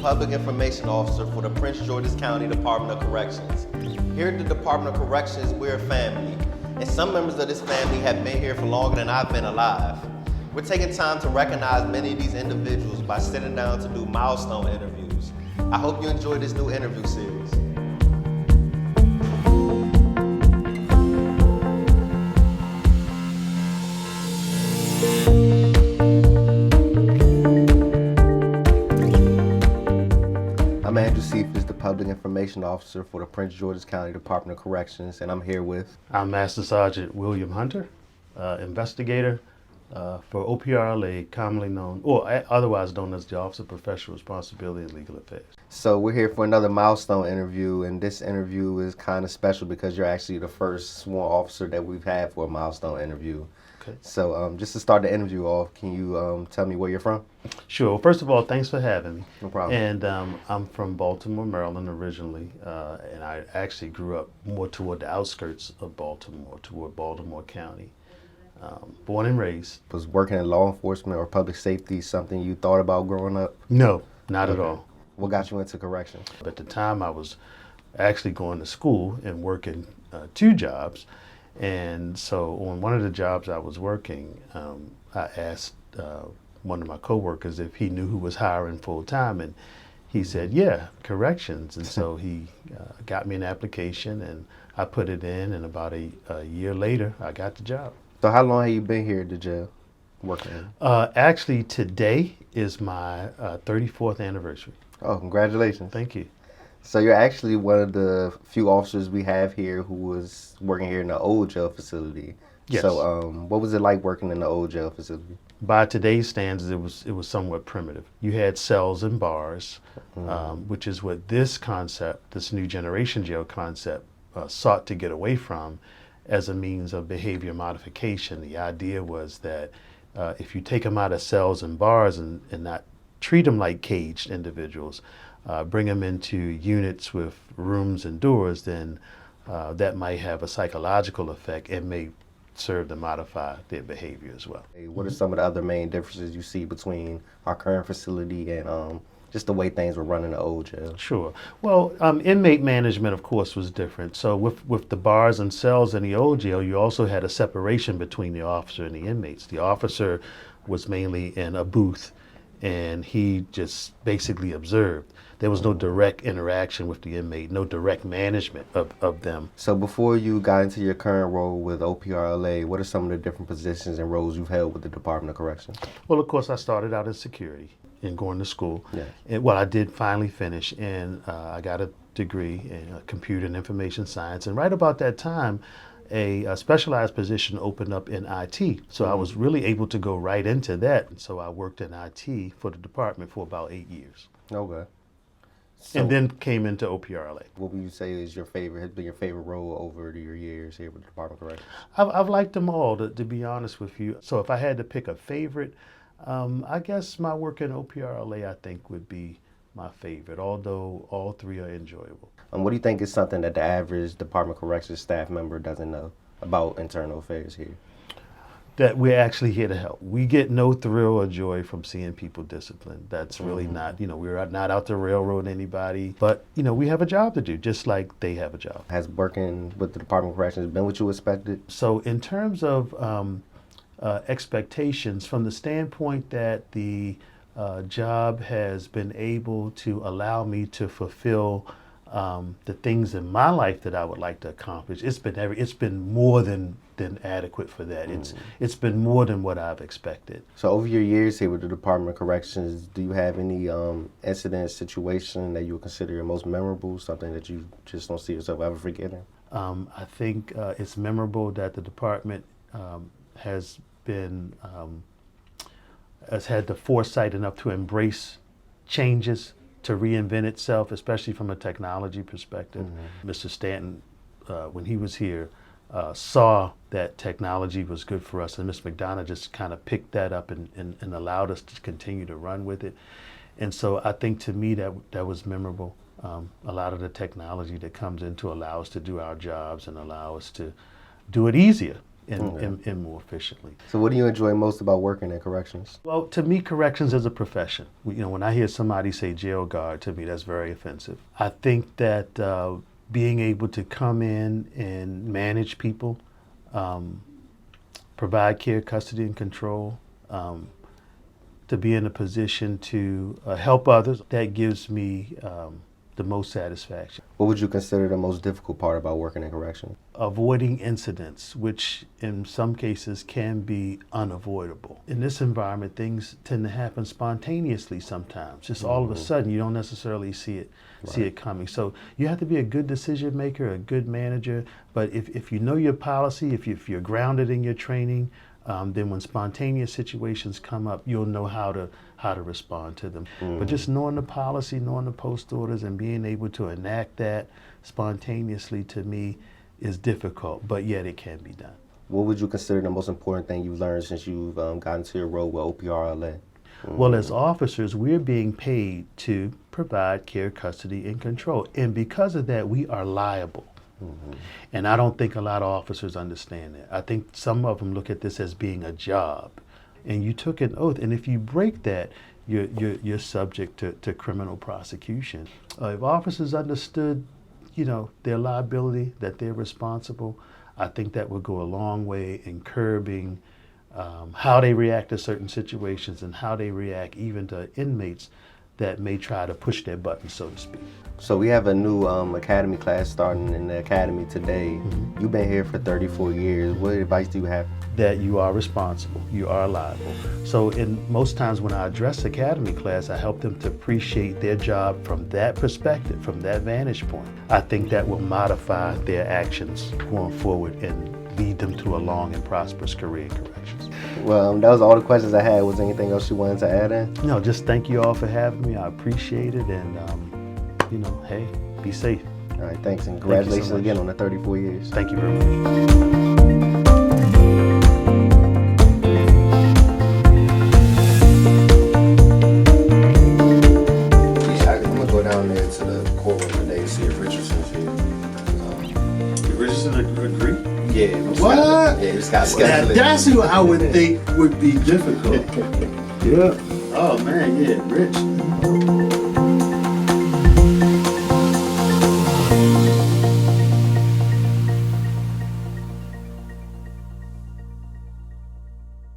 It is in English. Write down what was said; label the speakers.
Speaker 1: Public Information Officer for the Prince George's County Department of Corrections. Here at the Department of Corrections, we're a family, and some members of this family have been here for longer than I've been alive. We're taking time to recognize many of these individuals by sitting down to do milestone interviews. I hope you enjoy this new interview series. Is the Public Information Officer for the Prince George's County Department of Corrections, and I'm here with...
Speaker 2: I'm Master Sergeant William Hunter, investigator for OPRLA, commonly known, or otherwise known as the Office of Professional Responsibility and Legal Affairs.
Speaker 1: So we're here for another milestone interview, and this interview is kind of special because you're actually the first sworn officer that we've had for a milestone interview.
Speaker 2: Okay.
Speaker 1: So just to start the interview off, can you tell me where you're from?
Speaker 2: Sure. Well, first of all, thanks for having me.
Speaker 1: No problem.
Speaker 2: And I'm from Baltimore, Maryland originally, and I actually grew up more toward the outskirts of Baltimore, toward Baltimore County. Born and raised.
Speaker 1: Was working in law enforcement or public safety something you thought about growing up?
Speaker 2: No, not at all.
Speaker 1: What got you into corrections?
Speaker 2: At the time, I was actually going to school and working two jobs. And so on one of the jobs I was working, I asked one of my coworkers if he knew who was hiring full time, and he said, yeah, corrections. And so he got me an application, and I put it in, and about a year later, I got the job.
Speaker 1: So how long have you been here at the jail working?
Speaker 2: Actually, today is my 34th anniversary.
Speaker 1: Oh, congratulations.
Speaker 2: Thank you.
Speaker 1: So you're actually one of the few officers we have here who was working here in the old jail facility.
Speaker 2: Yes.
Speaker 1: So what was it like working in the old jail facility?
Speaker 2: By today's standards, it was somewhat primitive. You had cells and bars, which is what this concept, this new generation jail concept, sought to get away from as a means of behavior modification. The idea was that if you take them out of cells and bars and not treat them like caged individuals, bring them into units with rooms and doors, then that might have a psychological effect and may serve to modify their behavior as well.
Speaker 1: What are some of the other main differences you see between our current facility and just the way things were run in the old jail?
Speaker 2: Sure. Well, inmate management, of course, was different. So with the bars and cells in the old jail, you also had a separation between the officer and the inmates. The officer was mainly in a booth, and he just basically observed. There was no direct interaction with the inmate, no direct management of them.
Speaker 1: So before you got into your current role with OPRLA, what are some of the different positions and roles you've held with the Department of Corrections?
Speaker 2: Well, of course, I started out in security and going to school.
Speaker 1: Yes.
Speaker 2: And, well, I did finally finish, and I got a degree in computer and information science. And right about that time, a specialized position opened up in IT. So I was really able to go right into that. And so I worked in IT for the department for about 8 years.
Speaker 1: Okay. So
Speaker 2: And then came into OPRLA.
Speaker 1: what would you say is has been your favorite role over your years here with the Department of Corrections?
Speaker 2: I've liked them all, to be honest with you. So if I had to pick a favorite, I guess my work in OPRLA, I think, would be my favorite, although all three are enjoyable.
Speaker 1: What do you think is something that the average Department of Corrections staff member doesn't know about internal affairs here?
Speaker 2: That we're actually here to help. We get no thrill or joy from seeing people disciplined. That's really not, we're not out to railroad anybody, but, we have a job to do, just like they have a job.
Speaker 1: Has working with the Department of Corrections been what you expected?
Speaker 2: So in terms of expectations, from the standpoint that the job has been able to allow me to fulfill the things in my life that I would like to accomplish, it's been more than adequate for that. It's been more than what I've expected.
Speaker 1: So over your years here with the Department of Corrections, do you have any incident, situation that you would consider your most memorable, something that you just don't see yourself ever forgetting?
Speaker 2: I think it's memorable that the department has had the foresight enough to embrace changes, to reinvent itself, especially from a technology perspective. Mr. Stanton, when he was here, saw that technology was good for us, and Ms. McDonough just kind of picked that up and allowed us to continue to run with it. And so I think to me that was memorable. A lot of the technology that comes in to allow us to do our jobs and allow us to do it easier. and more efficiently.
Speaker 1: So what do you enjoy most about working in corrections?
Speaker 2: Well, to me, corrections is a profession. When I hear somebody say jail guard, to me, that's very offensive. I think that being able to come in and manage people, provide care, custody, and control, to be in a position to help others, that gives me the most satisfaction.
Speaker 1: What would you consider the most difficult part about working in corrections?
Speaker 2: Avoiding incidents, which in some cases can be unavoidable. In this environment, things tend to happen spontaneously sometimes. Just all of a sudden, you don't necessarily see it coming. So you have to be a good decision maker, a good manager. But if you know your policy, if you're grounded in your training, then when spontaneous situations come up, you'll know how to respond to them. But just knowing the policy, knowing the post orders, and being able to enact that spontaneously, to me, is difficult, but yet it can be done.
Speaker 1: What would you consider the most important thing you've learned since you've gotten to your role with OPRLA?
Speaker 2: Well, as officers, we're being paid to provide care, custody, and control. And because of that, we are liable. And I don't think a lot of officers understand that. I think some of them look at this as being a job. And you took an oath, and if you break that, you're subject to criminal prosecution. If officers understood, their liability, that they're responsible, I think that would go a long way in curbing how they react to certain situations and how they react even to inmates that may try to push their buttons, so to speak.
Speaker 1: So we have a new academy class starting in the academy today. You've been here for 34 years. What advice do you have?
Speaker 2: That you are responsible, you are liable. So most times when I address academy class, I help them to appreciate their job from that perspective, from that vantage point. I think that will modify their actions going forward and lead them to a long and prosperous career in corrections.
Speaker 1: Well, that was all the questions I had. Was there anything else you wanted to add in?
Speaker 2: No, just thank you all for having me. I appreciate it, and hey, be safe.
Speaker 1: All right, thanks, and congratulations again on the 34 years.
Speaker 2: Thank you very much.
Speaker 1: I'm gonna go down there to the courtroom today to see if Richardson's here.
Speaker 2: Did Richardson agree?
Speaker 1: Yeah.
Speaker 3: What?
Speaker 1: Yeah, just got scheduled.
Speaker 3: That's who I would think would be difficult.
Speaker 2: Yeah. Oh man, yeah, Rich.